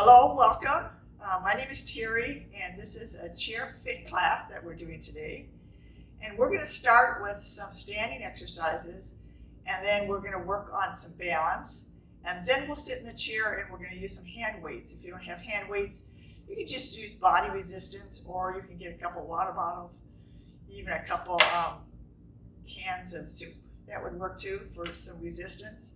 Hello, welcome. My name is Terry, and this is a chair fit class that we're doing today. And we're going to start with some standing exercises, and then we're going to work on some balance. And then we'll sit in the chair and we're going to use some hand weights. If you don't have hand weights, you can just use body resistance, or you can get a couple water bottles, even a couple cans of soup. That would work too for some resistance.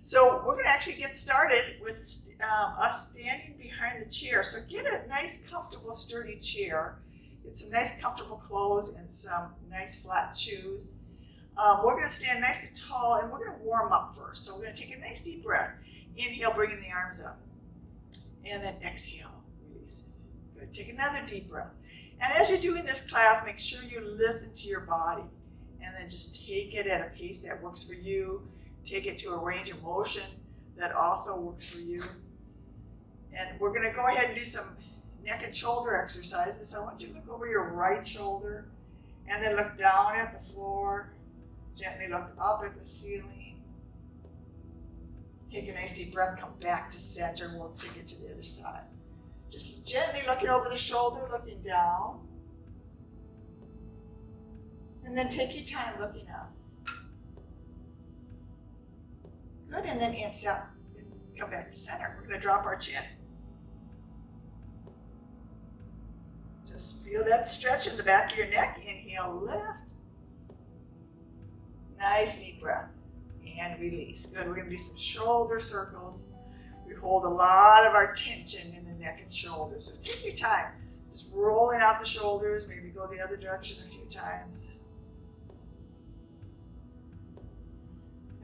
So we're going to actually get started with us standing behind the chair. So get a nice, comfortable, sturdy chair. Get some nice, comfortable clothes and some nice, flat shoes. We're going to stand nice and tall, and we're going to warm up first. So we're going to take a nice deep breath. Inhale, bringing the arms up. And then exhale, release it. Good. Take another deep breath. And as you're doing this class, make sure you listen to your body. And then just take it at a pace that works for you. Take it to a range of motion that also works for you. And we're going to go ahead and do some neck and shoulder exercises. So I want you to look over your right shoulder and then look down at the floor. Gently look up at the ceiling. Take a nice deep breath, come back to center. We'll take it to the other side. Just gently looking over the shoulder, looking down. And then take your time looking up. Good, and then inhale, come back to center. We're going to drop our chin. Just feel that stretch in the back of your neck. Inhale, lift. Nice deep breath. And release. Good, we're going to do some shoulder circles. We hold a lot of our tension in the neck and shoulders. So take your time. Just rolling out the shoulders. Maybe go the other direction a few times.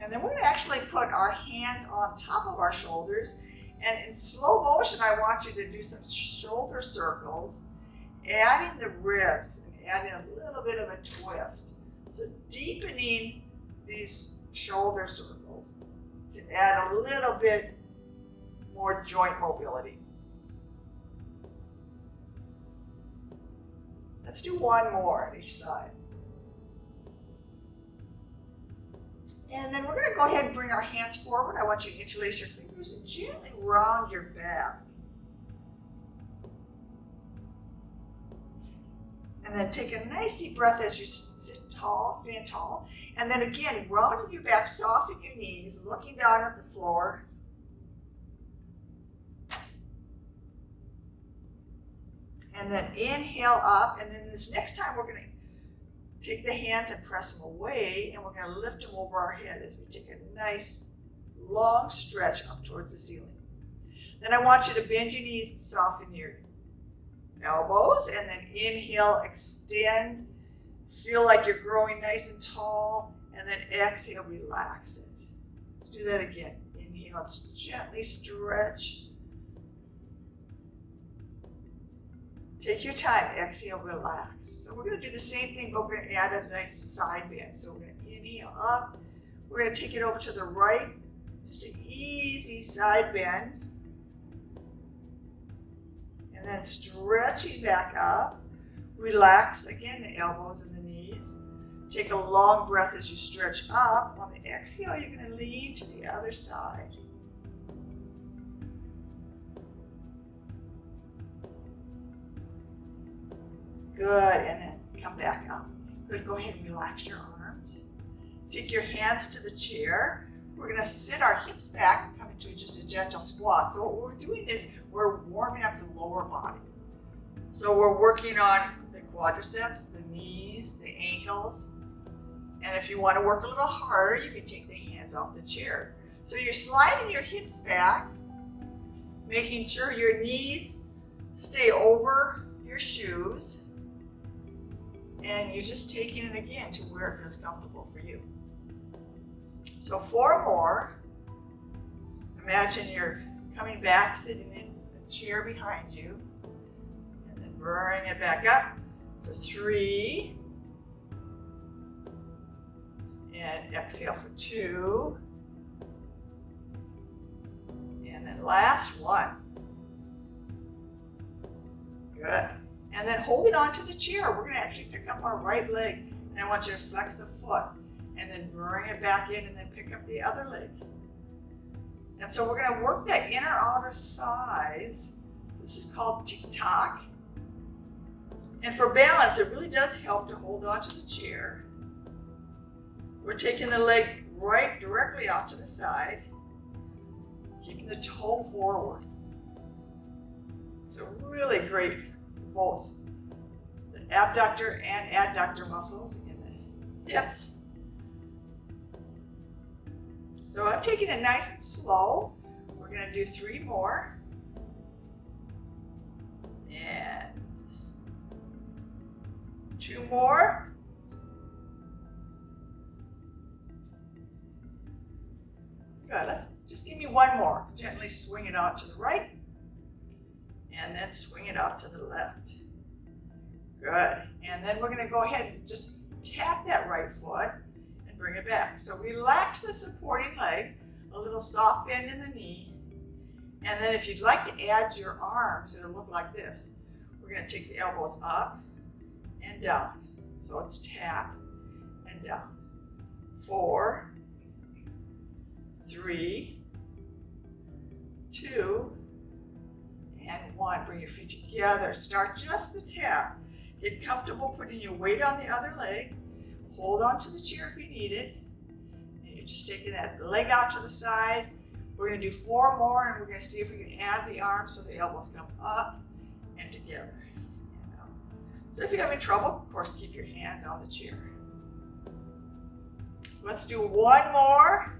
And then we're going to actually put our hands on top of our shoulders. And in slow motion, I want you to do some shoulder circles, adding the ribs and adding a little bit of a twist. So deepening these shoulder circles to add a little bit more joint mobility. Let's do one more on each side. And then we're going to go ahead and bring our hands forward. I want you to interlace your fingers and gently round your back. And then take a nice deep breath as you sit tall, stand tall. And then again, rounding your back, soften your knees, looking down at the floor. And then inhale up. And then this next time we're going to take the hands and press them away, and we're going to lift them over our head as we take a nice long stretch up towards the ceiling. Then I want you to bend your knees and soften your elbows, and then inhale, extend, feel like you're growing nice and tall, and then exhale, relax it. Let's do that again. Inhale, gently stretch. Take your time, exhale, relax. So we're going to do the same thing, but we're going to add a nice side bend. So we're going to inhale up. We're going to take it over to the right. Just an easy side bend. And then stretching back up. Relax, again, the elbows and the knees. Take a long breath as you stretch up. On the exhale, you're going to lean to the other side. Good, and then come back up. Good, go ahead and relax your arms. Take your hands to the chair. We're going to sit our hips back and come into just a gentle squat. So what we're doing is we're warming up the lower body. So we're working on the quadriceps, the knees, the ankles. And if you want to work a little harder, you can take the hands off the chair. So you're sliding your hips back, making sure your knees stay over your shoes. And you're just taking it again to where it feels comfortable for you. So 4 more. Imagine you're coming back, sitting in a chair behind you. And then bring it back up for 3. And exhale for 2. And then last one. Good. And then holding on to the chair, we're going to actually pick up our right leg. And I want you to flex the foot. And then bring it back in and then pick up the other leg. And so we're going to work that inner outer thighs. This is called tick-tock. And for balance, it really does help to hold on to the chair. We're taking the leg right directly out to the side, keeping the toe forward. So really great for both the abductor and adductor muscles in the hips. So I'm taking it nice and slow. We're going to do 3 more. And 2 more. Good. Let's just give me 1 more. Gently swing it out to the right. And then swing it out to the left. Good. And then we're going to go ahead and just tap that right foot and bring it back. So relax the supporting leg, a little soft bend in the knee. And then if you'd like to add your arms, it'll look like this. We're going to take the elbows up and down. So it's tap and down. 4, 3, 2, and 1. Bring your feet together. Start just the tap. Get comfortable putting your weight on the other leg. Hold on to the chair if you need it. And you're just taking that leg out to the side. We're going to do 4 more, and we're going to see if we can add the arms so the elbows come up and together. So if you're having trouble, of course, keep your hands on the chair. Let's do 1 more.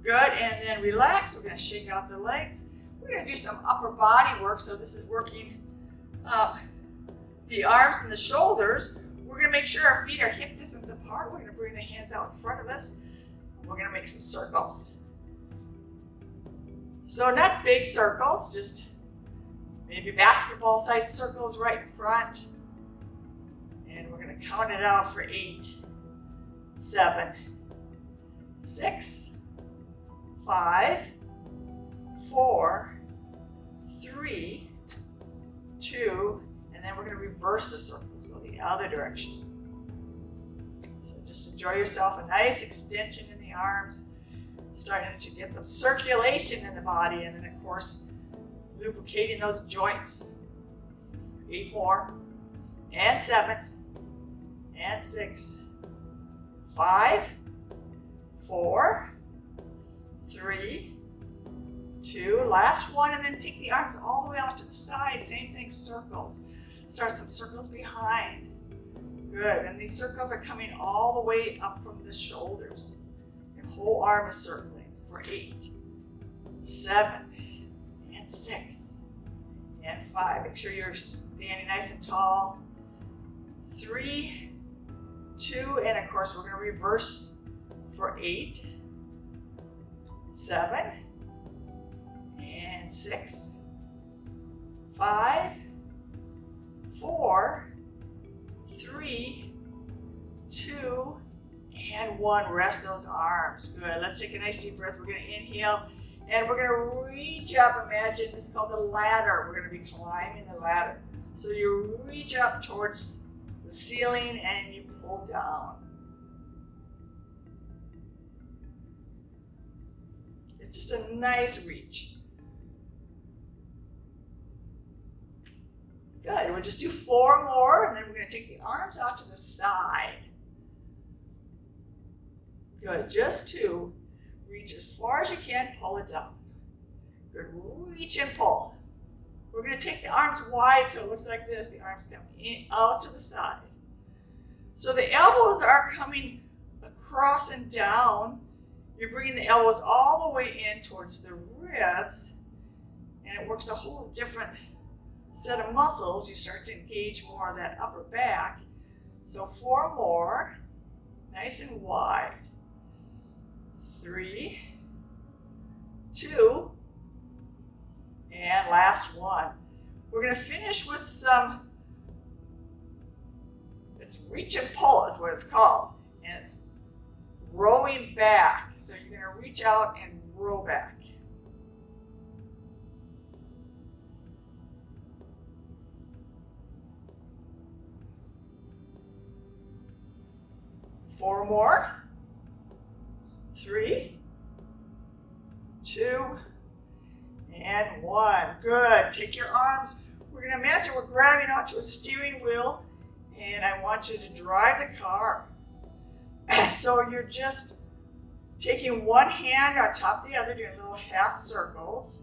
Good, and then relax. We're going to shake out the legs. We're going to do some upper body work. So this is working the arms and the shoulders. We're going to make sure our feet are hip distance apart. We're going to bring the hands out in front of us. And we're going to make some circles. So not big circles, just maybe basketball-sized circles right in front. And we're going to count it out for 8, 7, 6, 5, 4, 3, 2, and then we're going to reverse the circles, go the other direction. So just enjoy yourself, a nice extension in the arms, starting to get some circulation in the body, and then of course, lubricating those joints. 8 more, and 7, and 6, 5, 4, 3, 2, last one, and then take the arms all the way out to the side. Same thing, circles. Start some circles behind. Good, and these circles are coming all the way up from the shoulders. Your whole arm is circling for 8, 7, and 6, and 5. Make sure you're standing nice and tall. 3, 2, and of course we're going to reverse for 8, 7, and 6, 5, 4, 3, 2, and 1. Rest those arms. Good. Let's take a nice deep breath. We're going to inhale, and we're going to reach up. Imagine this is called the ladder. We're going to be climbing the ladder. So you reach up towards the ceiling and you pull down. It's just a nice reach. Good. We'll just do 4 more, and then we're going to take the arms out to the side. Good. Just 2. Reach as far as you can, pull it down. Good. Reach and pull. We're going to take the arms wide so it looks like this. The arms come in, out to the side. So the elbows are coming across and down. You're bringing the elbows all the way in towards the ribs, and it works a whole different set of muscles. You start to engage more of that upper back. So 4 more, nice and wide. 3, 2, and last one. We're going to finish with some, it's reach and pull is what it's called, and it's rowing back. So you're going to reach out and row back. Four more. 3, 2, and 1. Good. Take your arms. We're going to imagine we're grabbing onto a steering wheel, and I want you to drive the car. So you're just taking one hand on top of the other, doing little half circles.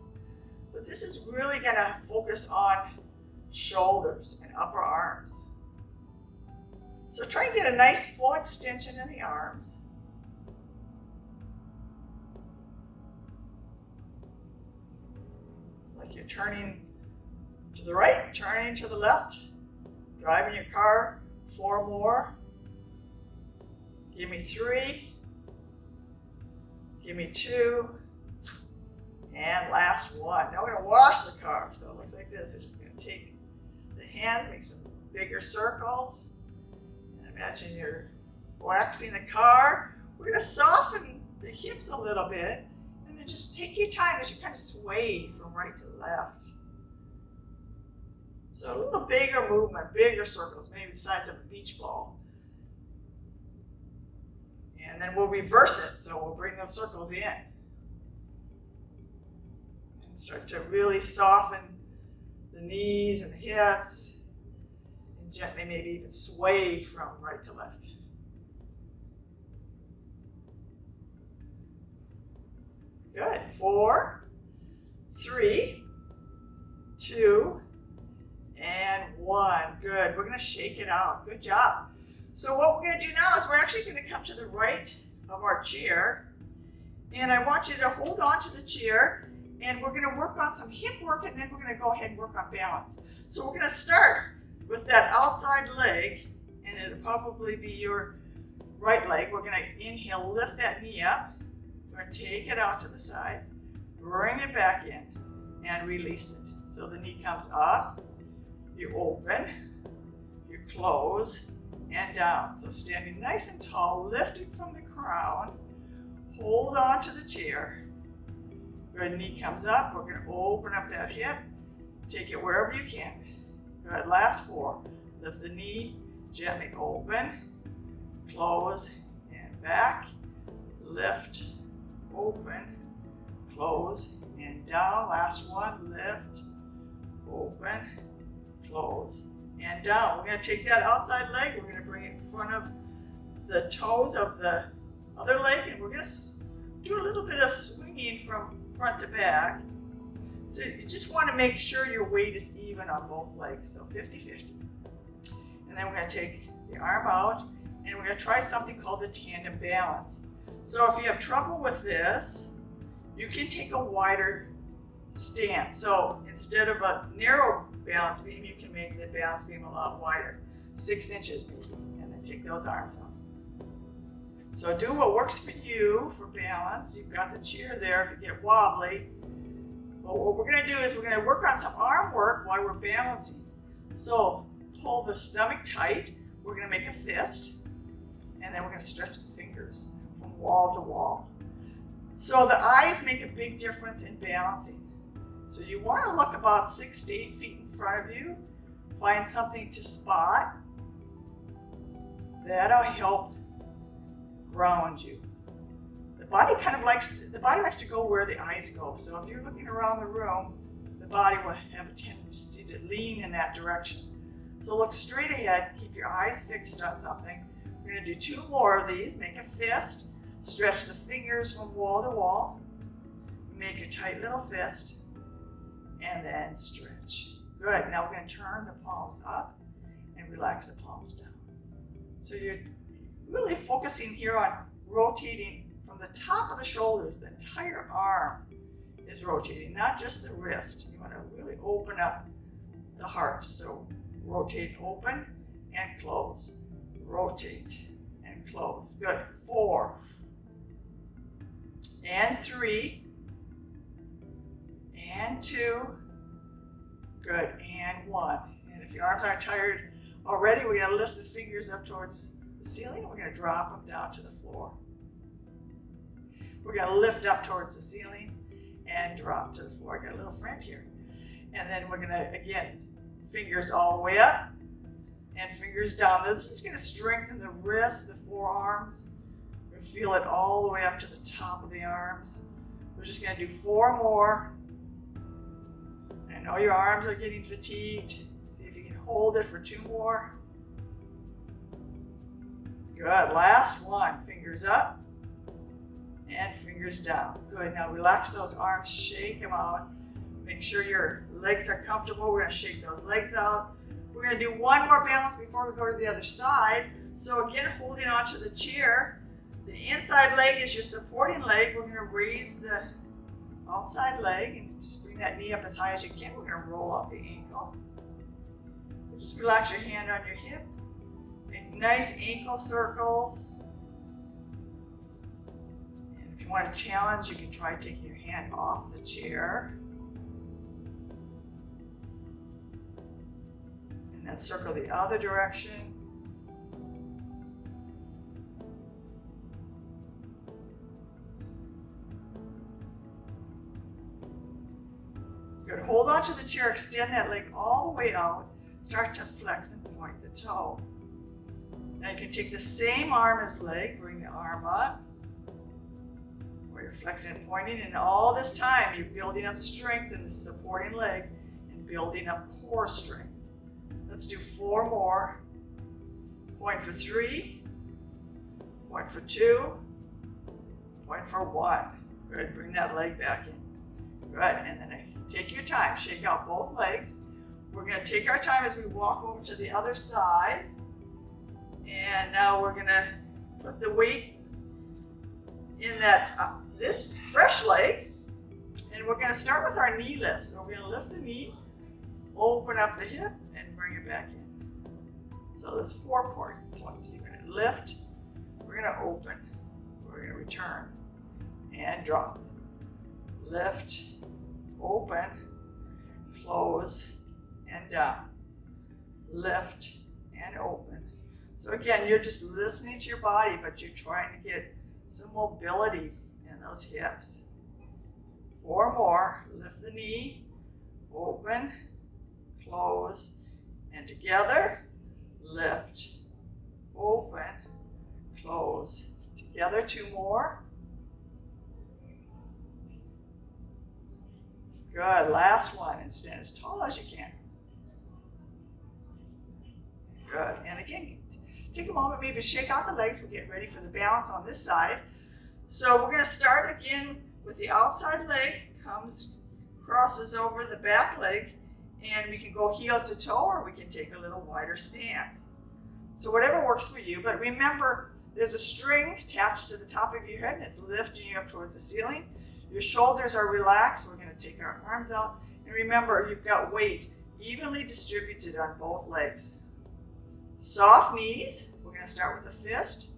But this is really going to focus on shoulders and upper arms. So try and get a nice full extension in the arms. Like you're turning to the right, turning to the left, driving your car. 4 more. Give me 3. Give me 2. And last 1. Now we're going to wash the car. So it looks like this. We're just going to take the hands, make some bigger circles. And imagine you're waxing the car. We're going to soften the hips a little bit. And then just take your time as you kind of sway from right to left. So a little bigger movement, bigger circles, maybe the size of a beach ball. And then we'll reverse it, so we'll bring those circles in. And start to really soften the knees and the hips. And gently maybe even sway from right to left. Good. 4, 3, 2, and 1. Good. We're going to shake it out. Good job. So what we're going to do now is we're actually going to come to the right of our chair. And I want you to hold on to the chair. And we're going to work on some hip work. And then we're going to go ahead and work on balance. So we're going to start with that outside leg. And it'll probably be your right leg. We're going to inhale, lift that knee up. We're going to take it out to the side. Bring it back in. And release it. So the knee comes up. You open, you close, and down. So standing nice and tall, lifting from the crown, hold on to the chair. Good, knee comes up, we're going to open up that hip, take it wherever you can. Good, last 4. Lift the knee, gently open, close, and back, lift, open, close, and down. Last 1, lift, open, close, and down. We're going to take that outside leg, we're going to bring it in front of the toes of the other leg, and we're going to do a little bit of swinging from front to back. So you just want to make sure your weight is even on both legs, so 50-50. And then we're going to take the arm out, and we're going to try something called the tandem balance. So if you have trouble with this, you can take a wider stance. So instead of a narrow balance beam, you can make the balance beam a lot wider, 6 inches maybe, and then take those arms out. So do what works for you for balance. You've got the chair there if you get wobbly. But what we're going to do is we're going to work on some arm work while we're balancing. So pull the stomach tight. We're going to make a fist, and then we're going to stretch the fingers from wall to wall. So the eyes make a big difference in balancing. So you want to look about 6 to 8 feet in front of you. Find something to spot. That'll help ground you. The body likes to go where the eyes go. So if you're looking around the room, the body will have a tendency to lean in that direction. So look straight ahead, keep your eyes fixed on something. We're going to do 2 more of these. Make a fist, stretch the fingers from wall to wall. Make a tight little fist, and then stretch. Good. Now we're going to turn the palms up and relax the palms down. So you're really focusing here on rotating from the top of the shoulders. The entire arm is rotating, not just the wrist. You want to really open up the heart. So rotate, open, and close. Rotate and close. Good. 4 and 3 and 2. Good. And 1. And if your arms aren't tired already, we're going to lift the fingers up towards the ceiling. We're going to drop them down to the floor. We're going to lift up towards the ceiling and drop to the floor. I got a little friend here. And then we're going to, again, fingers all the way up and fingers down. This is going to strengthen the wrists, the forearms. We're going to feel it all the way up to the top of the arms. We're just going to do 4 more. I know your arms are getting fatigued. See if you can hold it for 2 more. Good. Last one. Fingers up and fingers down. Good. Now relax those arms. Shake them out. Make sure your legs are comfortable. We're going to shake those legs out. We're going to do 1 more balance before we go to the other side. So again, holding onto the chair. The inside leg is your supporting leg. We're going to raise the outside leg and just bring that knee up as high as you can. We're going to roll out the ankle. So just relax your hand on your hip. Make nice ankle circles. And if you want to challenge, you can try taking your hand off the chair. And then circle the other direction. Good. Hold on to the chair, extend that leg all the way out. Start to flex and point the toe. Now you can take the same arm as leg, bring the arm up, where you're flexing and pointing, and all this time you're building up strength in the supporting leg and building up core strength. Let's do 4 more. Point for 3, point for 2, point for 1. Good. Bring that leg back in. Good. And then take your time. Shake out both legs. We're going to take our time as we walk over to the other side. And now we're going to put the weight in that this fresh leg. And we're going to start with our knee lift. So we're going to lift the knee, open up the hip, and bring it back in. So there's 4 points. You're going to lift, we're going to open, we're going to return, and drop. Lift, open, close, and down. Lift and open. So again, you're just listening to your body, but you're trying to get some mobility in those hips. 4 more. Lift the knee, open, close, and together. Lift, open, close. Together, 2 more. Good. Last one, and stand as tall as you can. Good. And again, take a moment maybe to shake out the legs. We're getting ready for the balance on this side. So we're going to start again with the outside leg, crosses over the back leg, and we can go heel to toe, or we can take a little wider stance. So whatever works for you, but remember there's a string attached to the top of your head and it's lifting you up towards the ceiling. Your shoulders are relaxed. We're going to take our arms out. And remember, you've got weight evenly distributed on both legs. Soft knees. We're going to start with a fist.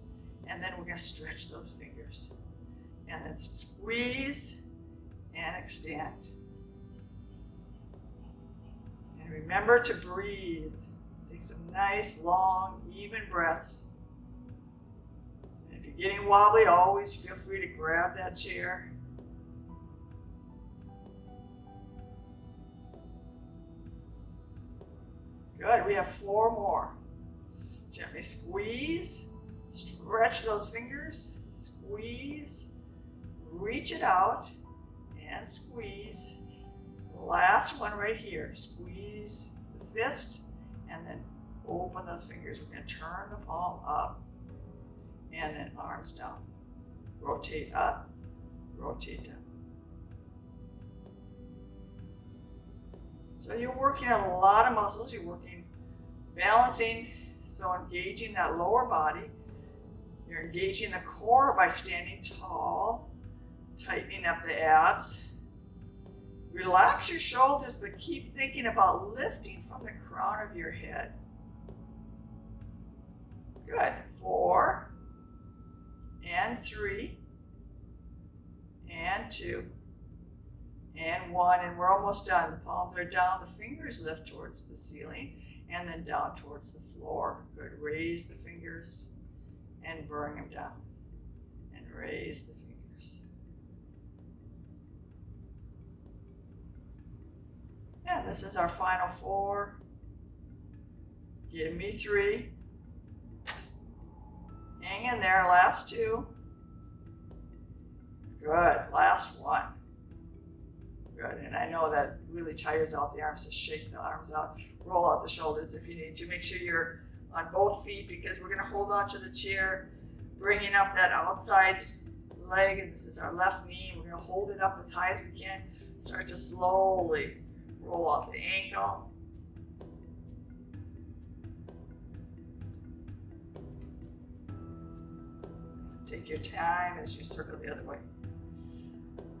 And then we're going to stretch those fingers. And then squeeze and extend. And remember to breathe. Take some nice, long, even breaths. And if you're getting wobbly, always feel free to grab that chair. Good. We have 4 more. Gently squeeze, stretch those fingers, squeeze, reach it out, and squeeze. Last one right here. Squeeze the fist, and then open those fingers. We're going to turn the palm up, and then arms down. Rotate up, rotate down. So you're working on a lot of muscles. You're working balancing, so engaging that lower body. You're engaging the core by standing tall, tightening up the abs. Relax your shoulders, but keep thinking about lifting from the crown of your head. Good. 4, and 3, and 2, and 1, and we're almost done. The palms are down, the fingers lift towards the ceiling, and then down towards the floor. Good. Raise the fingers and bring them down. And raise the fingers. And this is our final 4. Give me 3. Hang in there, last 2. Good. Last last one. Good, and I know that really tires out the arms, so shake the arms out, roll out the shoulders if you need to. Make sure you're on both feet because we're gonna hold on to the chair, bringing up that outside leg, and this is our left knee. We're gonna hold it up as high as we can. Start to slowly roll out the ankle. Take your time as you circle the other way.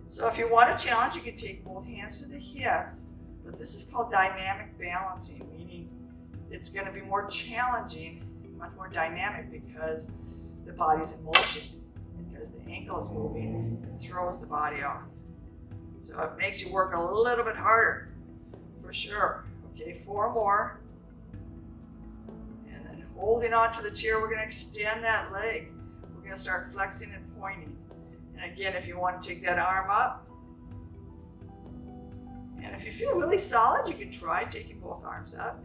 So if you want a challenge, you can take both hands to the hips, but this is called dynamic balancing, meaning it's going to be more challenging, much more dynamic because the body's in motion, because the ankle is moving and throws the body off. So it makes you work a little bit harder, for sure. Okay, 4 more. And then holding on to the chair, we're going to extend that leg. We're going to start flexing and pointing. And again, if you want to take that arm up, and if you feel really solid, you can try taking both arms up.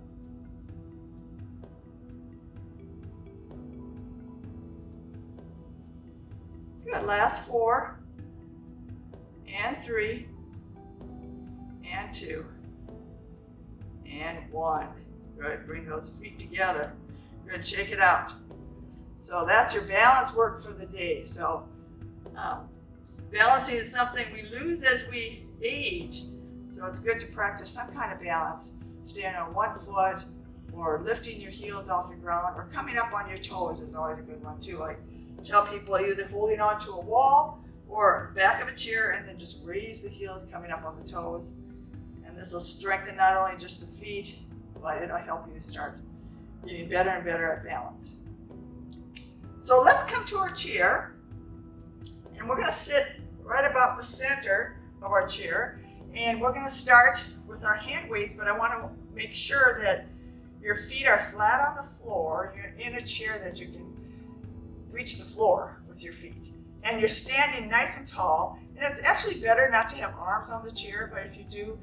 Good, last 4, and 3, and 2, and 1. Good, bring those feet together. Good, shake it out. So that's your balance work for the day. So balancing is something we lose as we age. So it's good to practice some kind of balance. Standing on one foot, or lifting your heels off the ground, or coming up on your toes is always a good one too. I tell people either holding onto a wall or back of a chair and then just raise the heels coming up on the toes. And this will strengthen not only just the feet, but it'll help you start getting better and better at balance. So let's come to our chair, and we're going to sit right about the center of our chair, and we're going to start with our hand weights, but I want to make sure that your feet are flat on the floor. You're in a chair that you can reach the floor with your feet, and you're standing nice and tall. And it's actually better not to have arms on the chair, but if you do,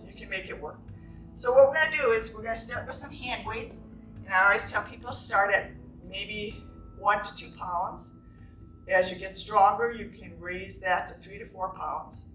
you can make it work. So what we're going to do is we're going to start with some hand weights, and I always tell people to start at maybe 1 to 2 pounds. As you get stronger, you can raise that to 3 to 4 pounds.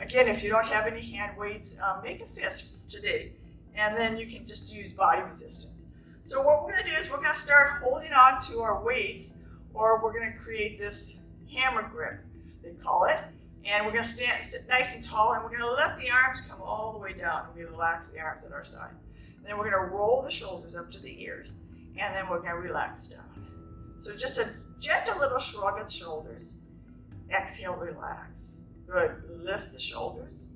Again, if you don't have any hand weights, make a fist today, and then you can just use body resistance. So what we're going to do is we're going to start holding on to our weights, or we're going to create this hammer grip, they call it, and we're going to sit nice and tall, and we're going to let the arms come all the way down, and we relax the arms at our side. And then we're going to roll the shoulders up to the ears, and then we're going to relax down. So just a gentle little shrug of the shoulders. Exhale, relax. Good. Lift the shoulders.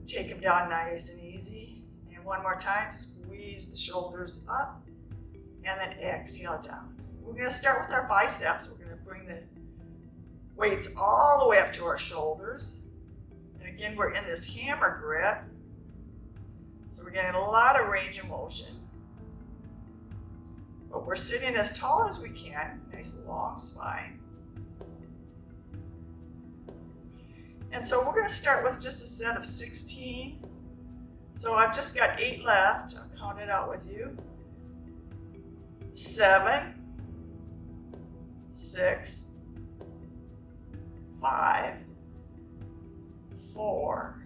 Take them down nice and easy. And one more time, squeeze the shoulders up, and then exhale down. We're going to start with our biceps. We're going to bring the weights all the way up to our shoulders. And again, we're in this hammer grip. So we're getting a lot of range of motion. But we're sitting as tall as we can, nice long spine. And so we're going to start with just a set of 16. So I've just got 8 left. I'll count it out with you. 7, 6, 5, 4,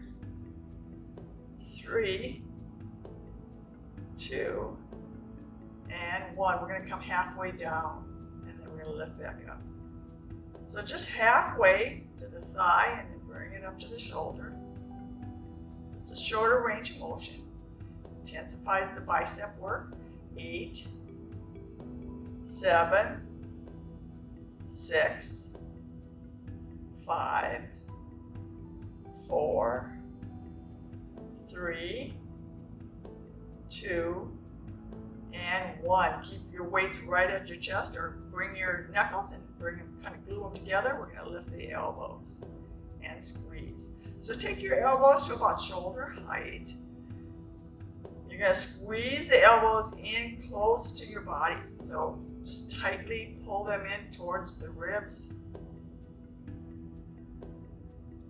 3, 2, and 1. We're going to come halfway down, and then we're going to lift back up. So just halfway to the thigh, and then bring it up to the shoulder. It's a shorter range of motion. Intensifies the bicep work. 8, 7, 6, 5, 4, 3, 2, and 1. Keep your weights right at your chest, or bring your knuckles and bring them, kind of glue them together. We're going to lift the elbows and squeeze. So take your elbows to about shoulder height. You're going to squeeze the elbows in close to your body. So just tightly pull them in towards the ribs.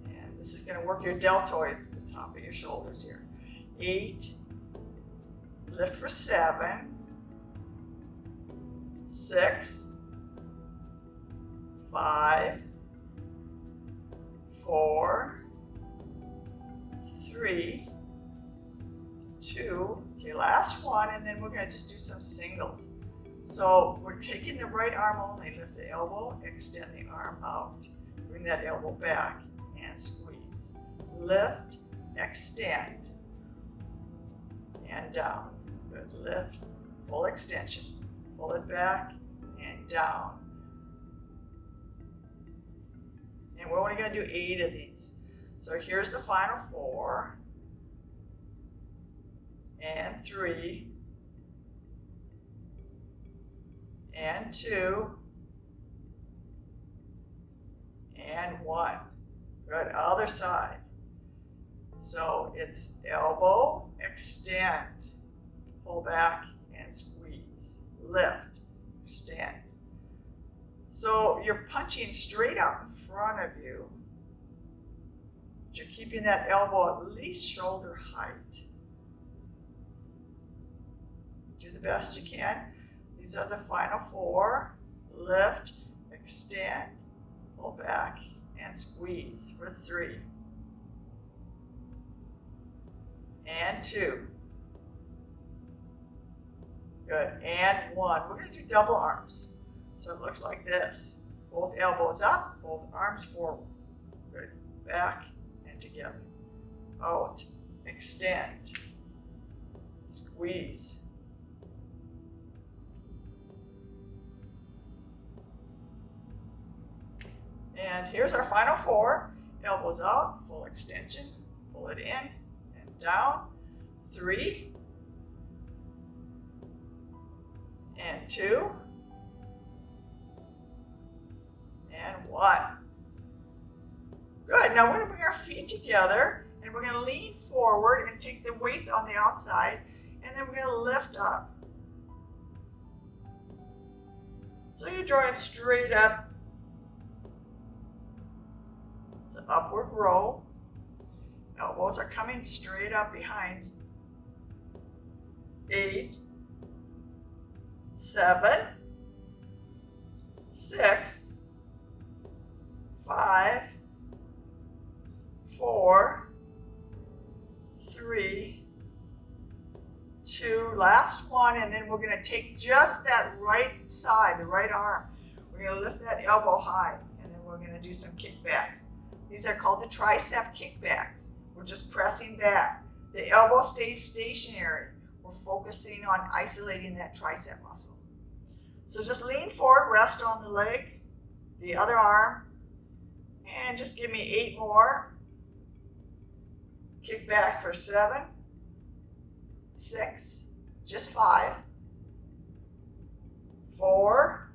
And this is going to work your deltoids, the top of your shoulders here. 8, lift for 7, 6, 5, we're going to just do some singles. So we're taking the right arm only, lift the elbow, extend the arm out. Bring that elbow back and squeeze. Lift, extend, and down. Good, lift, full extension. Pull it back and down. And we're only going to do 8 of these. So here's the final 4. And 3. And 2. And 1. Good, other side. So it's elbow, extend, pull back and squeeze, lift, extend. So you're punching straight out in front of you, but you're keeping that elbow at least shoulder height. Do the best you can. These are the final 4. Lift, extend, pull back, and squeeze for 3. And 2. Good, and 1. We're going to do double arms. So it looks like this. Both elbows up, both arms forward. Good, back and together. Out, extend, squeeze. And here's our final 4. Elbows out, full extension, pull it in and down. 3 and 2 and 1. Good, now we're going to bring our feet together and we're going to lean forward and take the weights on the outside, and then we're going to lift up. So you're drawing straight up. It's an upward row. Elbows are coming straight up behind. 8, 7, 6, 5, 4, 3, 2, last one, and then we're going to take just that right side, the right arm. We're going to lift that elbow high, and then we're going to do some kickbacks. These are called the tricep kickbacks. We're just pressing back. The elbow stays stationary. We're focusing on isolating that tricep muscle. So just lean forward, rest on the leg, the other arm, and just give me 8 more. Kick back for 7, 6, just 5, 4,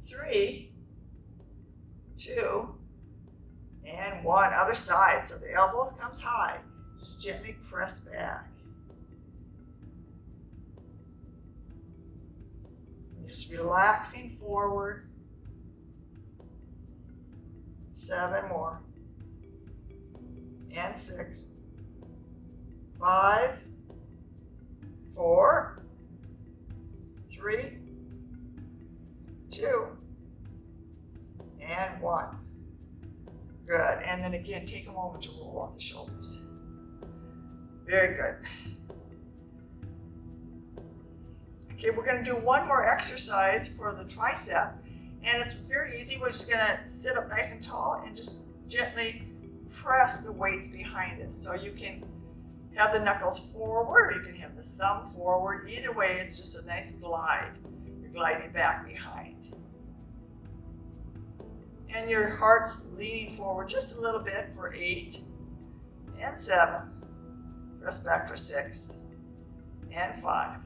3, 2, and 1. Other side. So the elbow comes high. Just gently press back. Just relaxing forward. 7 more. And 6. 5, 4, 3, 2, and 1. Good. And then again, take a moment to roll off the shoulders. Very good. Okay, we're going to do one more exercise for the tricep, and it's very easy. We're just going to sit up nice and tall and just gently press the weights behind us. So you can have the knuckles forward, you can have the thumb forward. Either way, it's just a nice glide. You're gliding back behind. And your heart's leaning forward just a little bit for 8 and 7. Press back for 6 and 5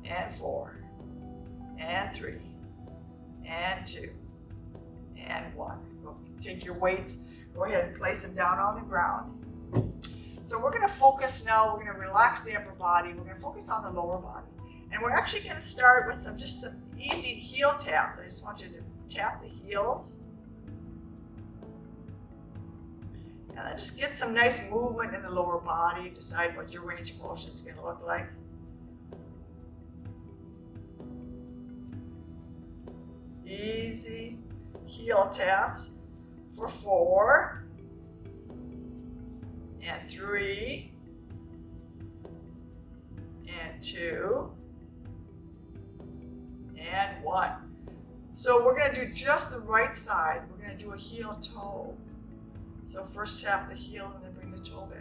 and 4 and 3 and 2 and 1. Take your weights, go ahead and place them down on the ground. So we're going to focus now, we're going to relax the upper body, we're going to focus on the lower body. And we're actually going to start with some easy heel taps. I just want you to tap the heels. And then just get some nice movement in the lower body, decide what your range of motion is going to look like. Easy heel taps for 4 and 3 and 2, and 1. So we're going to do just the right side. We're going to do a heel toe. So first tap the heel and then bring the toe back.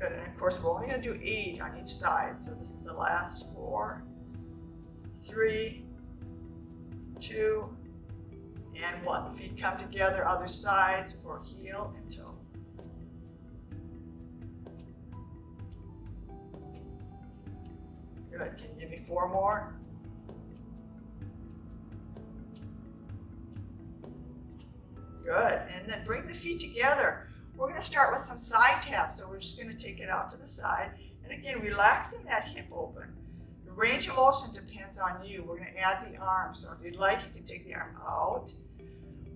Good, and of course we're only going to do 8 on each side. So this is the last 4, 3, 2, and 1. The feet come together, other side for heel and toe. Good, can you give me 4 more? Good, and then bring the feet together. We're going to start with some side taps, so we're just going to take it out to the side. And again, relaxing that hip open. The range of motion depends on you. We're going to add the arm, so if you'd like, you can take the arm out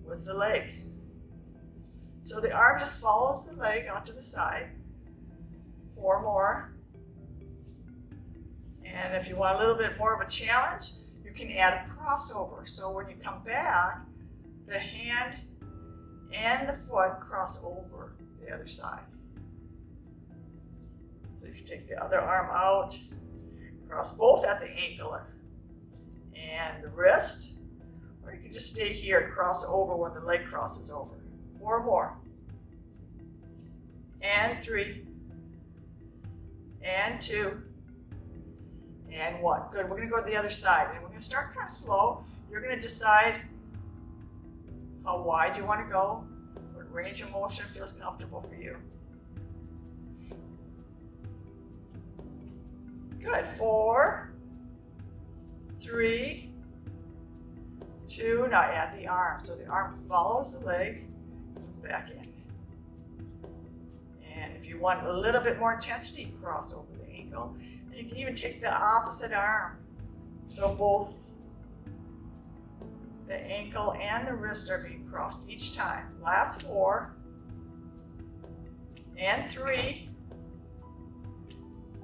with the leg. So the arm just follows the leg out to the side. 4 more. And if you want a little bit more of a challenge, you can add a crossover. So when you come back, the hand and the foot cross over the other side. So you can take the other arm out, cross both at the ankle and the wrist, or you can just stay here and cross over when the leg crosses over. 4 more. And 3, and 2, and 1. Good, we're going to go to the other side, and we're going to start kind of slow. You're going to decide how wide you want to go, what range of motion feels comfortable for you. Good, 4, 3, 2, now add the arm. So the arm follows the leg, comes back in. And if you want a little bit more intensity, cross over the ankle. And you can even take the opposite arm. So both the ankle and the wrist are being crossed each time. Last 4, and 3,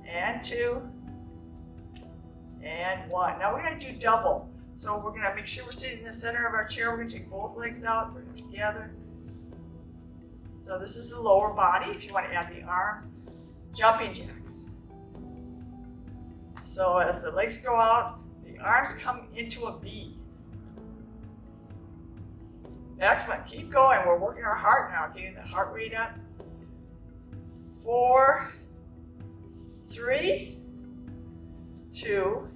and 2, and 1. Now we're going to do double. So we're going to make sure we're sitting in the center of our chair. We're going to take both legs out, bring them together. So this is the lower body. If you want to add the arms, jumping jacks. So as the legs go out, the arms come into a V. Excellent, keep going. We're working our heart now, getting the heart rate up. 4, 3, 2,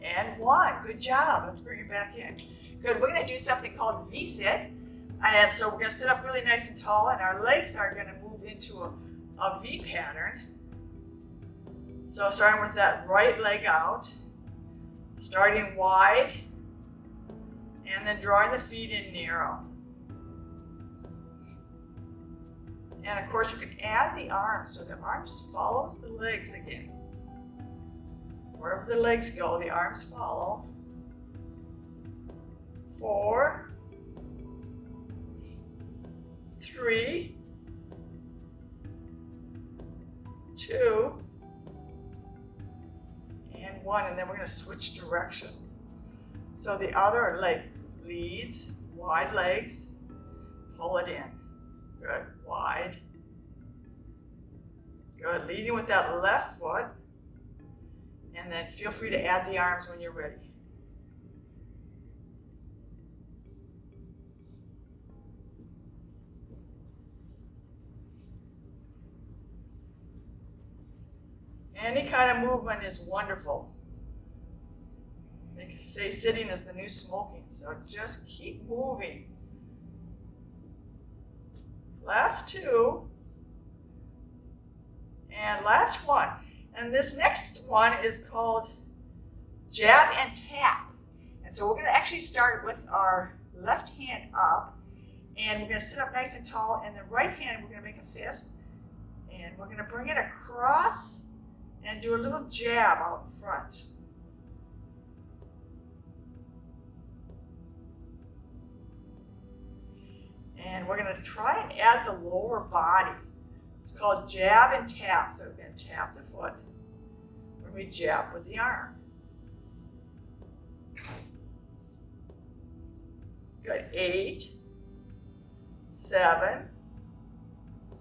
and 1. Good job. Let's bring it back in. Good. We're going to do something called V-sit. And so we're going to sit up really nice and tall, and our legs are going to move into a V pattern. So starting with that right leg out, starting wide, and then drawing the feet in narrow. And of course you can add the arms, so the arm just follows the legs again. Wherever the legs go, the arms follow. 4, 3, 2, and 1, and then we're going to switch directions. So the other leg leads, wide legs, pull it in. Good, wide. Good, leading with that left foot, and then feel free to add the arms when you're ready. Any kind of movement is wonderful. They say sitting is the new smoking, so just keep moving. Last 2, and last 1. And this next one is called jab and tap. And so we're going to actually start with our left hand up, and we're going to sit up nice and tall, and the right hand we're going to make a fist, and we're going to bring it across and do a little jab out in front. And we're going to try and add the lower body. It's called jab and tap. So we're going to tap the foot when we jab with the arm. Good. 8, 7,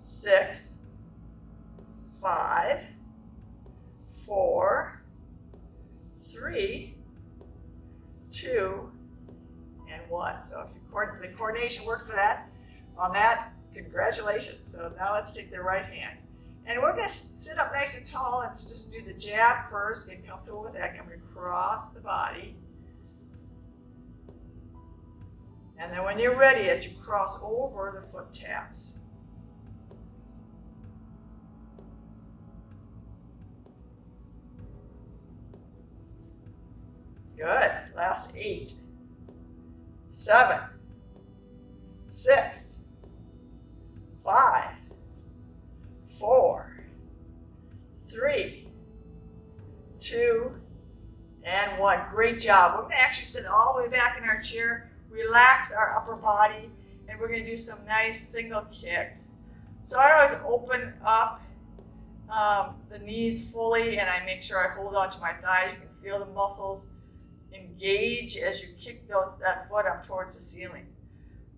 6, 5, 4, 3, 2, and 1. So if the coordination worked for that, on that, congratulations. So now let's take the right hand. And we're going to sit up nice and tall and just do the jab first. Get comfortable with that. Coming across the body. And then when you're ready, as you cross over, the foot taps. Good. Last 8, 7, 6, 5, 4, 3, 2, and 1. Great job. We're going to actually sit all the way back in our chair, relax our upper body, and we're going to do some nice single kicks. So I always open up the knees fully, and I make sure I hold on to my thighs. You can feel the muscles engage as you kick that foot up towards the ceiling.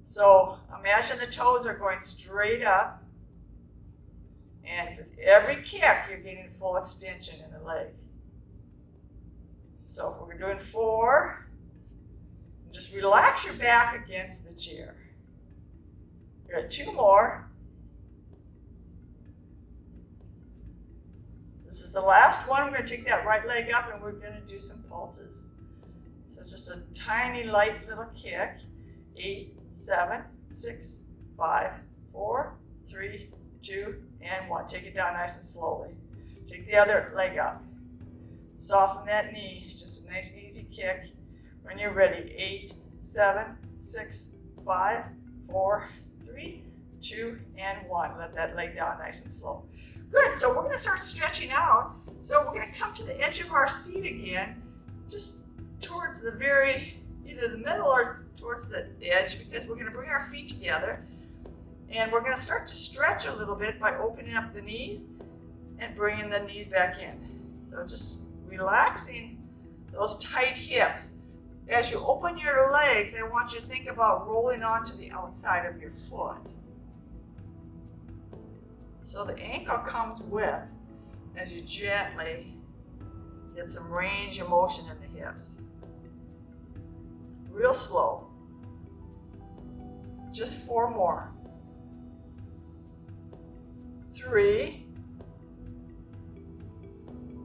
So imagine the toes are going straight up, and with every kick, you're getting full extension in the leg. So if we're doing 4, just relax your back against the chair. Good. 2 more. This is the last one. We're going to take that right leg up, and we're going to do some pulses. So just a tiny, light little kick. 8, 7, 6, 5, 4, 3, 2, and 1. Take it down nice and slowly. Take the other leg up. Soften that knee. Just a nice, easy kick. When you're ready, 8, 7, 6, 5, 4, 3, 2, and 1. Let that leg down nice and slow. Good. So we're going to start stretching out. So we're going to come to the edge of our seat again, just towards the either the middle or towards the edge, because we're going to bring our feet together. And we're going to start to stretch a little bit by opening up the knees and bringing the knees back in. So just relaxing those tight hips. As you open your legs, I want you to think about rolling onto the outside of your foot. So the ankle comes with as you gently get some range of motion in the hips. Real slow. Just 4 more. 3,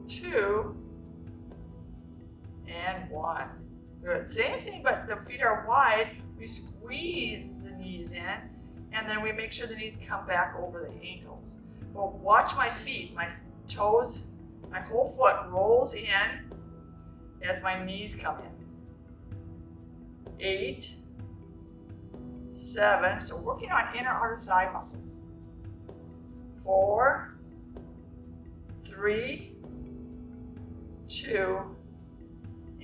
2, and 1. Good. Same thing, but the feet are wide. We squeeze the knees in, and then we make sure the knees come back over the ankles. Well, watch my feet. My toes, my whole foot rolls in as my knees come in. 8, 7. So working on inner outer thigh muscles. 4, 3, 2,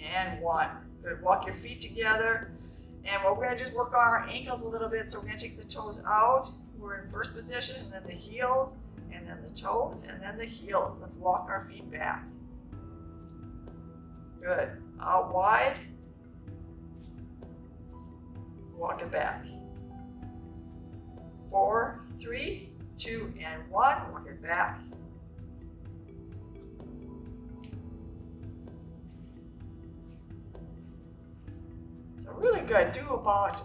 and 1. Good. Walk your feet together. And we're going to just work on our ankles a little bit. So we're going to take the toes out. We're in first position, and then the heels, and then the toes, and then the heels. Let's walk our feet back. Good. Out wide. Walk it back. 4, 3, 2, and 1. Walk it back. So really good. Do about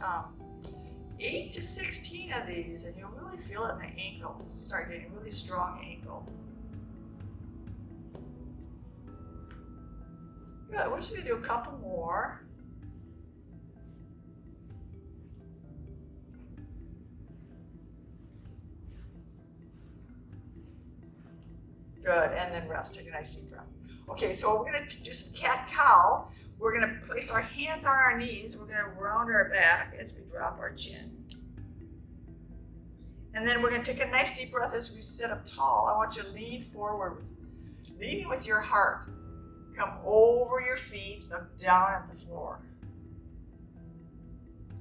8 to 16 of these, and you'll really feel it in the ankles. Start getting really strong ankles. Good. We're just going to do a couple more. Good, and then rest. Take a nice deep breath. Okay, so we're going to do some cat-cow. We're going to place our hands on our knees. We're going to round our back as we drop our chin. And then we're going to take a nice deep breath as we sit up tall. I want you to lean forward, leading with your heart. Come over your feet, look down at the floor.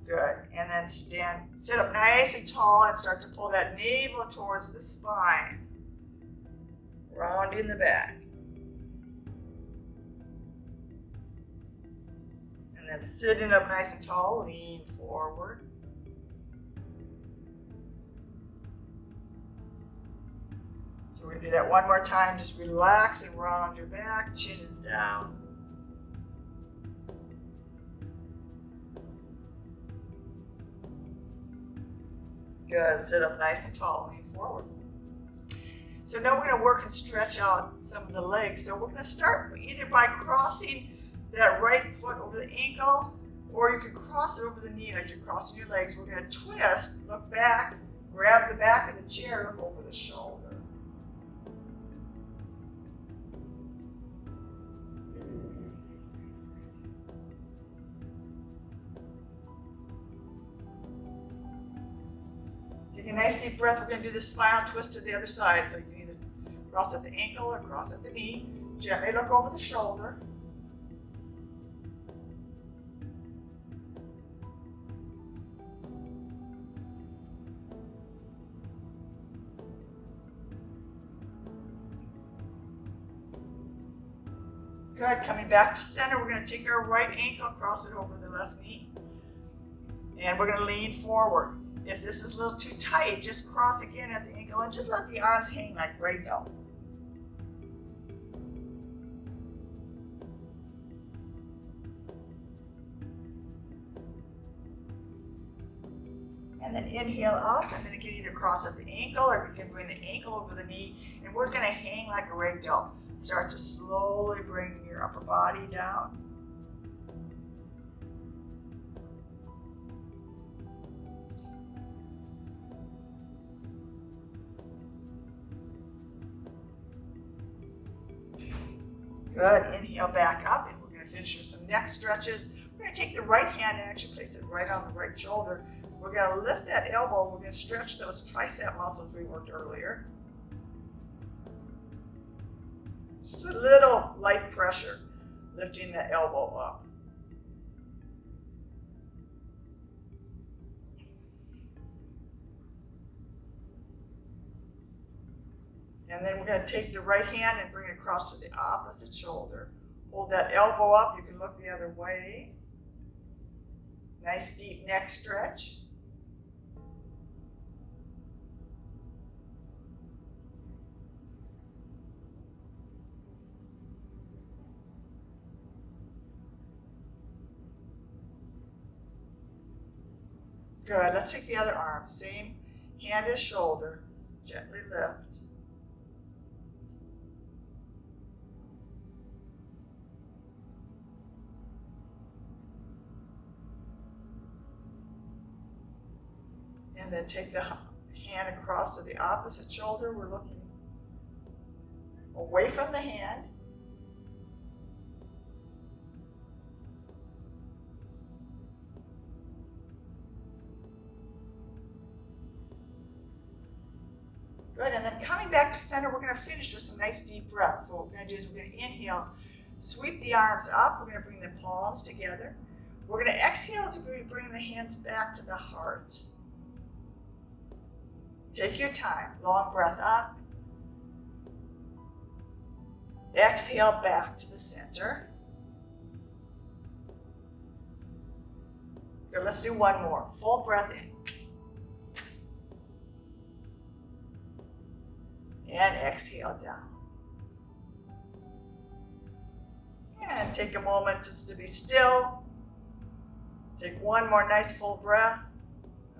Good, and then sit up nice and tall and start to pull that navel towards the spine. Rounding the back. And then sitting up nice and tall, lean forward. So we're going to do that one more time. Just relax and round your back. Chin is down. Good. Sit up nice and tall. Lean forward. So now we're going to work and stretch out some of the legs. So we're going to start either by crossing that right foot over the ankle, or you can cross it over the knee like you're crossing your legs. We're going to twist, look back, grab the back of the chair, look over the shoulder. Take a nice deep breath. We're going to do the spinal twist to the other side. So you can either cross at the ankle or cross at the knee. Gently look over the shoulder. Good. Coming back to center, we're going to take our right ankle, cross it over the left knee. And we're going to lean forward. If this is a little too tight, just cross again at the ankle and just let the arms hang like ragdoll. And then inhale up, and then again either cross at the ankle or you can bring the ankle over the knee. And we're going to hang like a ragdoll. Start to slowly bring your upper body down. Good. Inhale back up, and we're going to finish with some neck stretches. We're going to take the right hand and actually place it right on the right shoulder. We're going to lift that elbow. We're going to stretch those tricep muscles we worked earlier. Just a little light pressure, lifting the elbow up. And then we're going to take the right hand and bring it across to the opposite shoulder. Hold that elbow up. You can look the other way. Nice deep neck stretch. Good. Let's take the other arm. Same hand as shoulder. Gently lift. And then take the hand across to the opposite shoulder. We're looking away from the hand. Good, and then coming back to center, we're going to finish with some nice deep breaths. So what we're going to do is we're going to inhale, sweep the arms up. We're going to bring the palms together. We're going to exhale as we bring the hands back to the heart. Take your time. Long breath up. Exhale back to the center. Good, let's do one more. Full breath in. And exhale down. And take a moment just to be still. Take one more nice full breath.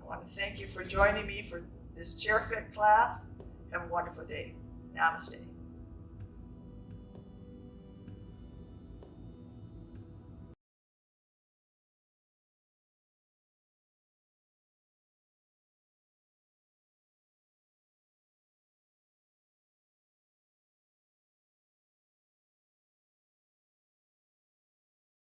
I want to thank you for joining me for this Chair Fit class. Have a wonderful day. Namaste.